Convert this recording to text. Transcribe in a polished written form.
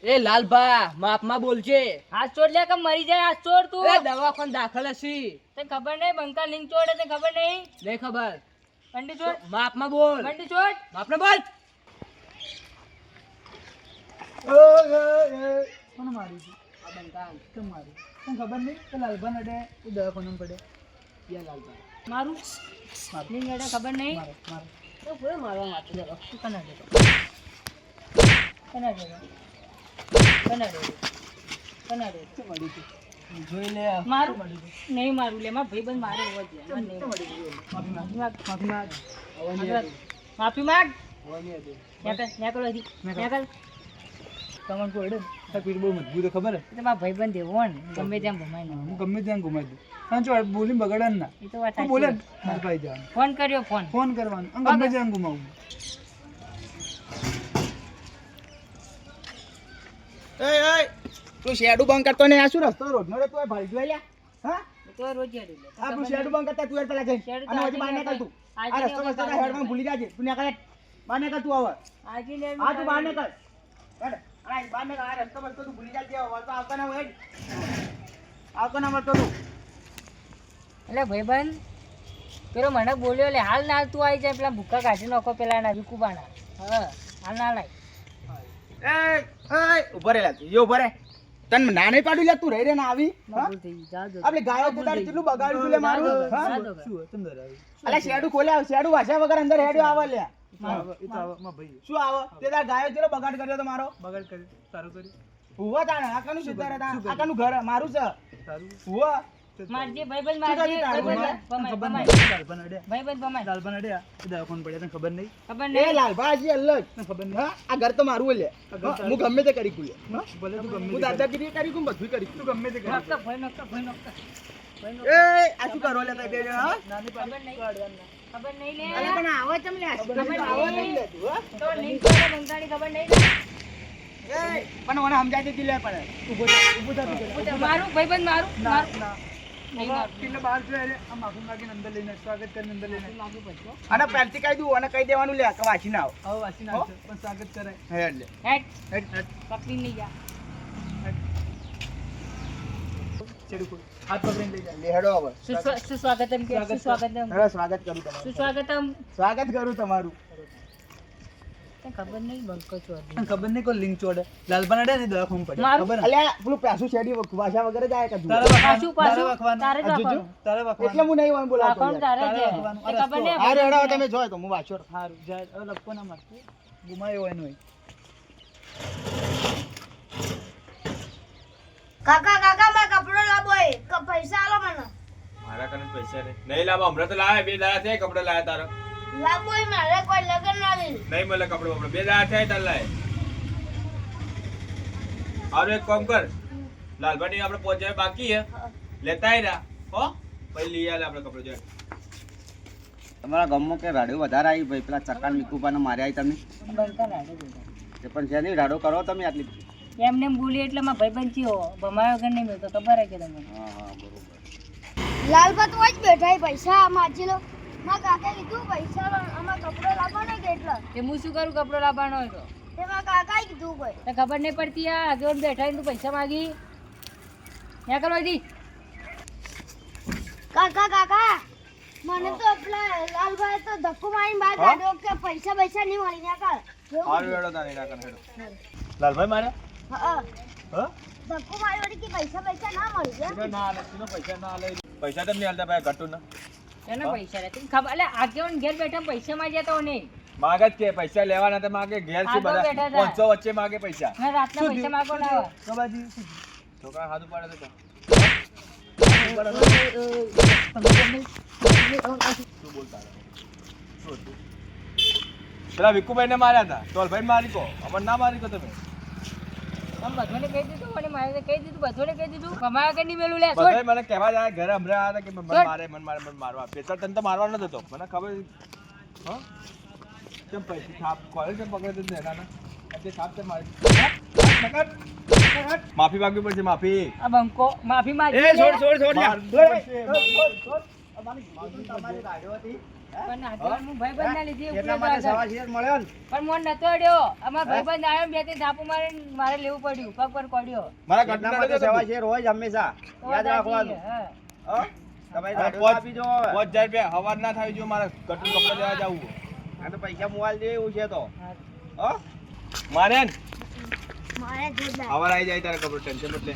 એ લાલભા માપમાં બોલજે. હાથ ચોર લે કે મરી જાય હાથ ચોર તું. એ દવાખાને દાખલ હશી. તને ખબર નહીં બંકા લિંક ચોર તને ખબર નહીં. નહીં ખબર. બંડી ચોર માપમાં બોલ. બંડી ચોર માપને બોલ. કોણ મારી છે? આ બંકા કેમ મારી? તને ખબર નહીં કે લાલભાન અડે એ દવાખાનામાં પડે. યા લાલભા મારું લિંક અડે ખબર નહીં. મારો મારો તો પૂરે મારવા માટે જરો તું કના દેતો કના દેતો કના દેતો કના દેતો શું મળી છે? જોઈ લે. મારું શું મળી છે? નહીં મારું લે મારા ભાઈબંધ મારે હોવો જોઈએ મને નહીં શું મળી છે? માફી માંગ. માફી માંગ. માફી માંગ. માફી માંગ વની હતી. નેકળ નેકળ તમને કોઈ અડે ને તાર પીઠ બહુ મજબૂત છે, ખબર હે? તો મારા ભાઈબંધ એવો ને ગમે ત્યાં ભમાય ને હું ગમે ત્યાં ઘુમાઈ દઉં. તને જો બોલીને બગાડે ને ના. એ તો વાત તું બોલે ને સાચી. મારે ભાઈ જવાનું. ફોન કર્યો ફોન ફોન કરવાનો અને ગમે ત્યાં ઘુમાવું. તું શેડું બંધ કરતો ને આ શું રસ્તો રોડનો રે તું એ ભાઈ જોઈ લ્યા હા એ તો રોજ હેડી લે. આ તું શેડું બંધ કરતા તું હેડ પેલા જઈ શેરડું અને તો હજી બહાર આજે નીકળ તું આજે આ રસ્તો નહીં રસ્તો હવે હેડમાં ભૂલી જાજે તું નીકળ બહાર નીકળ તું હવે આજે ને હા તું બહાર નીકળ હેડ આ બહાર નીકળ આ રસ્તો બસ્તો તું ભૂલી જાજે હવે તો આવતા ના હેડ આવતો ના મળતો તું એટલે ભાઈબંધ પેલો મને બોલ્યો લે હાલ ના હાલ તું આવી જાય પેલા ભૂકા કાઢી નાખો પેલા ના વિકુબાના હા હાલ ના લાય એ ઉભો રે લા તું યો ઉભો રે તને ના નહીં પાડું લે તું રહી રે ના આવી હા? ભૂલ થઈ ગઈ જા દો આપણે ગાયો તે તારે કેટલું બગાડ્યું તું લે મારું હા જા દો. શું હતું ને દરાવી? અલા શેડું ખોલ્યા શેડું વાસ્યા વગર અંદર હેડ્યો આવે લે એ તો આવા મારા ભાઈ શું આવે તે તાર ગાયો કેટલો બગાડ કર્યો તો મારો બગાડ કર્યું, સારું કર્યું, હુવા તાણે આકાનું શું સુધારે કર્યું? તા આકાનું ઘર મારું છે સારું. હુવા મારજે ભાઈબંધ શું મારજે કરી તારું? ભાઈબંધ તને ભમાય ખબર ભમાય નહીં? લાલભાન અડ્યા. ભાઈબંધ ભમાય લાલભાન અડ્યા. એ દવાખાને પડ્યા. તને ખબર નહીં? ખબર એ નહીં લાલભાજી અલગ તને ખબર નહીં? હા આ ઘર તો મારું લે આ ઘર તારું. હું ગમે તે કરી કુલે ભલે તું ગમે હું તે કર. દાદાગીરી કરી કું બધું કરી તું ગમે તે કર. નોકતા ભાઈ નોકતા ભાઈ નોકતા ભાઈ એ આ શું કરો લે તઈ બે જણા, હા નાની ખબર પાડી નહીં. તો અડવાના. ખબર નહીં લે અરે પણ આવો ચમ લે ખબર ખબર નહીં. આવો ચમ લે તું હા તો લિંક કરે બંગાળી ખબર નહીં લે એ પણ મને સમજાય છે લે પણ ઊભો થા, ઊભો થા તું પેલા. મારું ભાઈબંધ મારું ના, મારું ના. નહીં બાબા, મારું કિલ્લે બહાર જોઈ રે. આ માફી માંગીને અંદર લઈને સ્વાગત કરીને અંદર લઈને માગું પછી અને પહેલથી કહી દઉં અને કહી દેવાનું લે કે વાંચી ના આવ આવો વાસી નાખજો પણ સ્વાગત કરાય. હેડ લે હેટ હેડ, હેડ, પકડી નહીં જા હેડ. છેડું ખોલ. હાથ પકડીને લઈ જા. લે હેડો હવે સુસ્વાગતમ કે સ્વાગત. સુસ્વાગતમ હેડો સ્વાગત કરું તમારું સુસ્વાગતમ સ્વાગત કરું તમારું તને ખબર નહીં બંકો છો તને ખબર નહીં કોઈ લિંક ચોડે. લાલભાન અડે ને દવાખાને પડ્યા. મારું? ખબર ને? અલ્યા પેલું પ્યાસું શેડી ભાષા વગર જાય કે તારે પાછું, વાંખવાનું, તારે પાછું. વાંખવાનું. તારે જ તારે વાંખવાનું. એટલે વાંખવાનું. હું નહીં હોય બોલાવતો રાખવાનું તારે તારે છે રાખવાનું. તે ખબર નહીં હા રેડો તમે જોય તો હું વાંચો હારું, જાય. હવે લપકો ના મારતો. ગુમાયો હોય ને હોય. કાકા કાકા મારે કપડો લાવો હે પૈસા આલો મને મારા કને પૈસા નહીં લાવો હમણાં તો લાવે 2 દાડા થયા કપડા લાયા તારા લાવો હે મારે કોઈ લગન આવી નહીં મળે કપડો બપડો 2 દાડા થયા તાર લાય હારું એક કામ કર લાલભાઈ આપણે પહોંચાય બાકી હે લેતા આયરા હો પછી લઈ આલે આપણે કપડો જોઈ તમારા ગામમાં કે રાડો વધારે આવી ભાઈ પેલા ચકાન મિકુપાને માર્યા આવી તમે બંકા લાગે દીધા. તે પણ છે નહીં રાડો કરો તમે આટલી એમને એમ બોલી એટલે મારા ભાઈબંધ થયો ભમાયો વગર નહીં મળતો ખબર હે કે તમને હા હા બરોબર લાલપા તો જ બેઠા હે પૈસા માજી લો મારા કાકા કીધું પૈસા અમાર કપડો લાવવાનો કે એટલા કે હું શું કરું કપડો લાવવાનો હોય તો તે મારા કાકાએ કીધું કોઈ તને ખબર નહીં પડતી આ આગળ બેઠા તું પૈસા માગી ત્યાં કરવા દી કાકા કાકા મને તો પેલા લાલભાઈ તો ધક્કો મારીને બહાર કાઢ્યો કે પૈસા નહીં મળી ને કાકા હારું હેડો તારે ના કર હેડો લાલભાઈ મારે હા હા ધક્કો માર્યો વળી કે પૈસા ના મળી ગયા ના આલે તીનો પૈસા ના આલે પૈસા તમને આલતા ભાઈ ઘટુ ના એના પૈસા રે તને ખબર એટલે આગેવાન ઘેર બેઠા પૈસા માં જતો નહીં માગે જ કે પૈસા લેવાના તો માગે ઘેર છે આગળ બેઠા બધા હતા. 500 વચ્ચે માગે પૈસા મેં રાતના પૈસા માગો ના આવે બાબાજી, શું થયું? છોકરા હાથ ઉપાડે તો શું બોલતા હતા? શું હતું? પેલા વિકુભાઈ ને માર્યા હતા ટોલભાઈ મારી કો અમર ના મારી કો તમે તમે બધાને કહી દીધું મને મારે કહી દીધું બધાને કહી દીધું કમાયા કે નહીં મેલું લે છોડ. બધાય મને કહેવા જાય ઘરે હમણાં આવ્યા હતા કે મને મારવા પેસર તને તો મારવાનો જ હતો મને ખબર હા કેમ પૈસા છાપ કોલેજ કેમ પકડે છે એના એટલે છાપ તે મારી માફી માંગવી પડશે માફી આ બંકો માફી માંગી એ છોડ છોડ છોડ લ્યા. તમારી ગાડીઓ હતી પણ આગળ હું ભાઈબંધના લીધે એટલા ઉપડ્યો માટે તો આગળ. સવા શેર મળ્યો ને પણ મોન નતો અડ્યો અમાર ભાઈબંધ આવ્યો ને બે ત્રણ ધાપુ મારીને મારે લેવું પડ્યું પગ પર કોડ્યો મારા એટલા ઘટના માટે સવા શેર હોય જ હંમેશા તો યાદ રાખવાનું હા. હો તમારી હવે દાઢો પોચ- આપી દો હવે. 5000 રૂપિયા હવાર ના થાય જો મારે કટુ કપડા લેવા જાવું આ તો પૈસા મોબાઈલ દે એવું છે તો હો મારે મારે જોરદાર હવાર આવી જાય તારે કપડું ટેન્શન મત લે